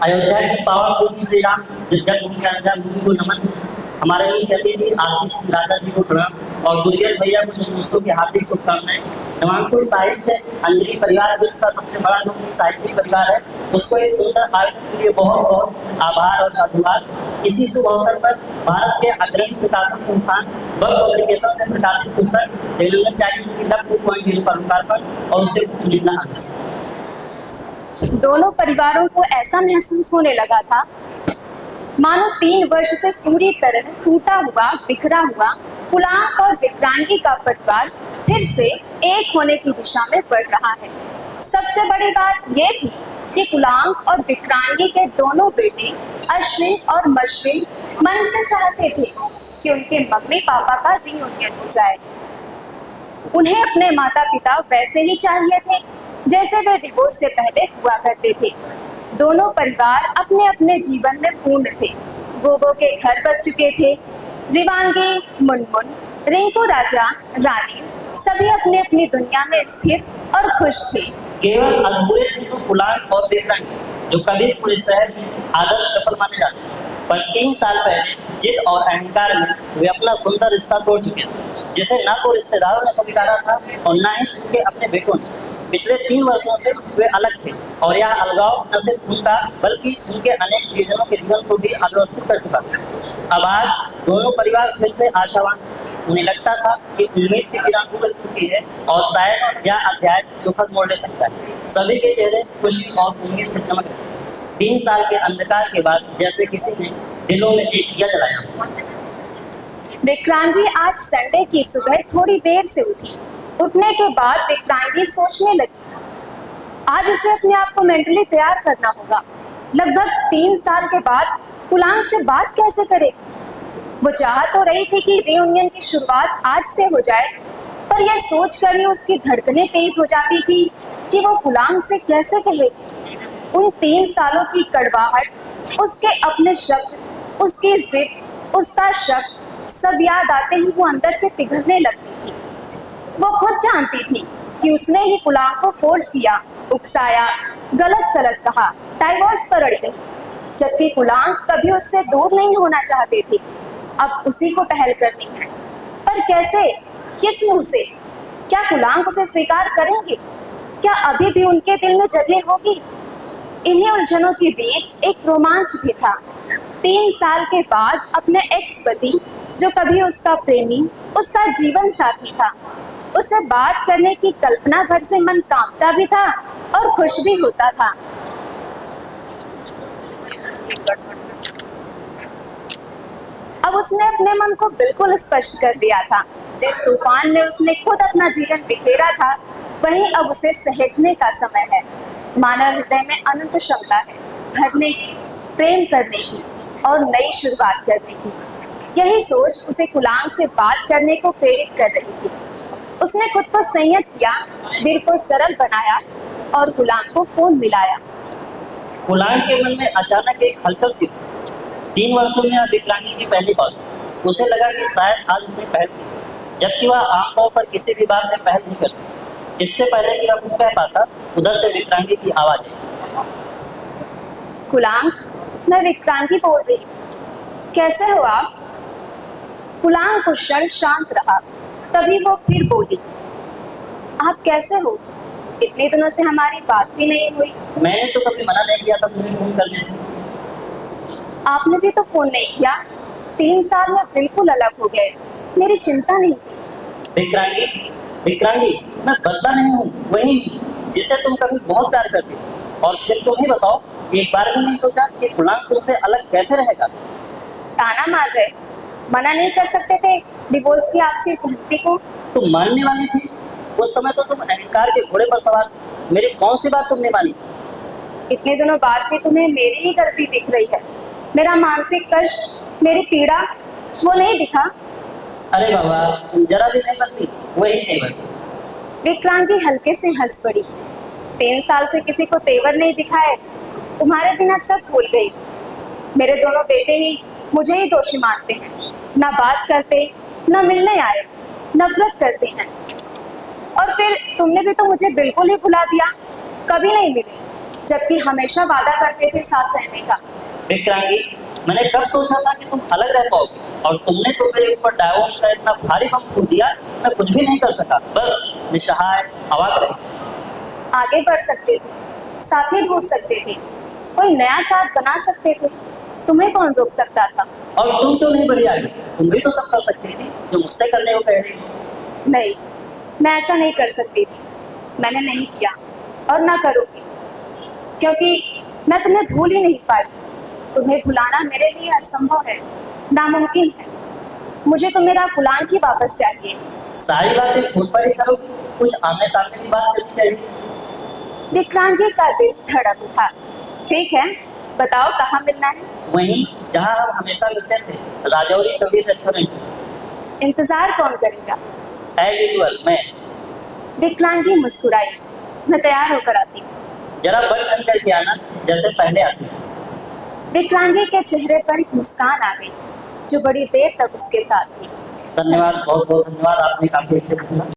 अयोध्या की पावन भूमि श्री राम जन्मभूमि अयोध्या भूमि को नमन। हमारे लिए कहती थी आशीष राजा जी को प्रणाम और दुर्गेश भैया को जन्मोत्सव की हार्दिक शुभकामनाएं। नवांकुर साहित्य अंजलि परिवार विश्व का सबसे बड़ा जो साहित्यिक परिवार है, उसको इस सुंदर आयोजन के लिए बहुत बहुत आभार और साधुवाद। इसी शुभ अवसर पर भारत के अग्रणी प्रकाशन संस्थान बग पब्लिकेशन से प्रकाशित पुस्तक रेलुलन त्यागी की लव 2.0 पर लोकार्पण और उसे मिलना आदेश। दोनों परिवारों को ऐसा महसूस होने लगा था मानो 3 वर्ष से पूरी तरह टूटा हुआ बिखरा हुआ कुलांक और विक्रांगी का परिवार फिर से एक होने की दिशा में बढ़ रहा है। सबसे बड़ी बात यह थी कि कुलांक और विक्रांगी के दोनों बेटे अश्विन और मश्विन मन से चाहते थे कि उनके मम्मी पापा का रियूनियन हो जाए। उन्हें अपने माता पिता वैसे ही चाहिए थे जैसे वे डिवोर्स से पहले हुआ करते थे। दोनों परिवार अपने अपने जीवन में पूर्ण थे। गोगो के घर बस चुके थे। रिवांगी, मुनमुन, रिंकू राजा, रानी सभी अपनी अपनी दुनिया में स्थिर और खुश थे। केवल अधूरे थे तो कुलांक और विक्रांगी, जो कभी पूरे शहर में आदर्श कपल माने जाते थे। पर 3 साल पहले जिद और अहंकार में वे अपना सुंदर रिश्ता तोड़ चुके थे, जिसे न तो रिश्तेदारों ने स्वीकारा था और न ही उनके अपने बेटों ने। पिछले 3 वर्षों से वे अलग थे और यह अलगाव न सिर्फ उनका बल्कि उनके अनेक प्रियजनों के जीवन को भी अव्यवस्थित कर चुका था। अब आज दोनों परिवार फिर से आशावान। उन्हें लगता था कि उम्मीद की किरण उगल चुकी है और शायद यह अध्याय सुखद मोड़ ले सकता है। सभी के चेहरे खुशी और उम्मीद से चमक रहे। 3 साल के अंधकार के बाद जैसे किसी ने दिलों में एक दिया जलाया। विक्रांगी आज संडे की सुबह थोड़ी देर से उठी। उठने के बाद विक्रांगी सोचने लगी, आज उसे अपने आप को मेंटली तैयार करना होगा। लगभग 3 साल के बाद कुलांक से बात कैसे करेगी? वो चाह तो रही थी कि रियूनियन की शुरुआत आज से हो जाए, पर यह सोचकर ही उसकी धड़कनें तेज हो जाती थी कि वो कुलांक से कैसे कहेगी। उन 3 सालों की कड़वाहट, उसके अपने शब्द, उसकी जिद, उसका शक सब याद आते ही वो अंदर से पिघलने लगती थी। वो खुद जानती थी कि उसने ही कुलांक को फोर्स किया, उकसाया, गलत सलत कहा, डाइवोर्स पर अड़ गई, जबकि कुलांक कभी उससे दूर नहीं होना चाहते थे। अब उसी को पहल करनी है, पर कैसे, किस मुंह से? क्या कुलांक उसे स्वीकार करेंगे? क्या अभी भी उनके दिल में जगह होगी? इन्हीं उलझनों के बीच एक रोमांच भी था। 3 साल के बाद अपने एक्स पति, जो कभी उसका प्रेमी, उसका जीवन साथी था, उससे बात करने की कल्पना भर से मन कांपता भी था और खुश भी होता था। अब उसने अपने मन को बिल्कुल स्पष्ट कर दिया था। जिस तूफान में उसने खुद अपना जीवन बिखेरा था, वहीं अब उसे सहेजने का समय है। मानव हृदय में अनंत क्षमता है भरने की, प्रेम करने की और नई शुरुआत करने की। यही सोच उसे कुलांक से बात करने को प्रेरित कर रही थी। उसने खुद को संयत किया, दिल को सरल बनाया और कुलांक को फोन मिलाया। कुलांक के मन में अचानक एक हलचल सी। 3 वर्षों में विक्रांगी की पहली बात। उसे लगा कि शायद आज उसने पहल की, जबकि वह आमतौर पर किसी भी बात में पहल नहीं करती। इससे पहले कि वह कुछ कह पाता, उधर से विक्रांगी की आवाज आई। कुलांक, मैं विक्रांगी बोल रही हूँ। कैसे हो आप? कुलांक कुछ क्षण शांत रहा, तभी वो फिर बोली, आप कैसे हो? इतने दिनों से हमारी बात भी नहीं हुई। मैंने तो कभी मना नहीं किया था तुम्हें फोन करने से। आपने भी तो फोन नहीं किया। 3 साल में बिल्कुल अलग हो गए, मेरी चिंता नहीं थी। विक्रांगी, विक्रांगी, मैं बदला नहीं हूँ, वही जिसे तुम कभी बहुत प्यार करती हो। और फिर तुम ही बताओ, एक बार भी नहीं सोचा कि कुलांक तुमसे अलग कैसे रहेगा? ताना मार रहे, मना नहीं कर सकते थे डिवोर्स की आपसी सहमति को? तुम मानने वाली थी। उस समय तो तुम अहंकार के घोड़े पर सवार। मेरी कौन सी बात तुमने मानी? इतने दिनों बाद भी तुम्हें मेरी ही गलती दिख रही है। मेरा मानसिक कष्ट, मेरी पीड़ा, वो नहीं दिखा? अरे बाबा, तुम जरा भी नहीं बनती, वही नहीं बनती। विक्रांगी हल्के से हंस पड़ी। 3 साल से किसी को तेवर नहीं दिखाए, तुम्हारे बिना सब भूल गई। मेरे दोनों बेटे ही मुझे ही दोषी मानते हैं। ना बात करते, ना मिलने आए, नफरत करते हैं। और फिर तुमने भी तो मुझे बिल्कुल ही भुला दिया, कभी नहीं मिली। जबकि हमेशा वादा करते थे साथ रहने का। विक्रांगी, मैंने कब सोचा था कि तुम अलग रह पाओगे, और तुमने तो मेरे ऊपर डायवोर्स का इतना भारी बम फूट दिया, मैं कुछ भी नहीं कर सका, बस निस्सहाय अवाक रही। आगे बढ़ सकते थे, साथी ढूंढ सकते थे, कोई नया साथ बना सकते थे। तुम्हें कौन रोक सकता था? और तुम क्यों नहीं बढ़ी आगे? तुम भी तो सब कर सकती थी जो मुझसे करने को कह रही हो। नहीं, मैं ऐसा नहीं कर सकती थी। मैंने नहीं किया और ना करूँगी, क्योंकि मैं तुम्हें भूल ही नहीं पाई। तुम्हें भुलाना मेरे लिए असंभव है, नामुमकिन है। मुझे तो मेरा गुलाम ही वापस चाहिए। सारी बातें फोन पर ही करोगी, कुछ आमने सामने की बात करनी चाहिए। विक्रांति का दिल धड़क उठा। ठीक है, बताओ कहाँ मिलना है? वहीं जहाँ हम हमेशा मिलते थे, राजौरी कबीर रेस्टोरेंट। इंतजार कौन करेगा? एज यूजुअल मैं। विक्रांति मुस्कुराई। मैं तैयार होकर आती हूँ। जरा बड़ बन करके आना, जैसे पहले आती है। विक्रांति के चेहरे पर एक मुस्कान आ गई, जो बड़ी देर तक उसके साथ थी। धन्यवाद, बहुत बहुत धन्यवाद, आपने काफी अच्छे से सुना।